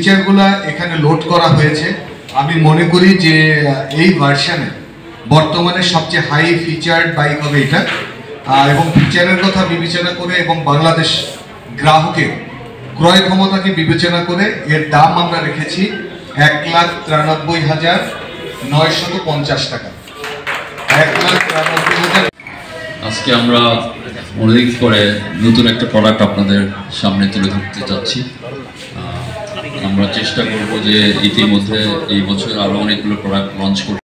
ফিচারগুলো এখানে লোড করা হয়েছে। আমি মনে করি যে এই ভার্সনে বর্তমানে সবচেয়ে হাই ফিচার্ড বাইক হবে এটা, এবং ফিচারের কথা বিবেচনা করে এবং বাংলাদেশ গ্রাহকের ক্রয় ক্ষমতাকে বিবেচনা করে এর দাম আমরা রেখেছি ১,৯৩,৯৫০ টাকা। ১,৯৩,০০০। আজকে আমরা অনেক করে নতুন একটা প্রোডাক্ট আপনাদের সামনে তুলে ধরতে যাচ্ছি। আমরা চেষ্টা করব যে ইতিমধ্যে এই বছর আরো অনেকগুলো প্রোডাক্ট লঞ্চ করতে।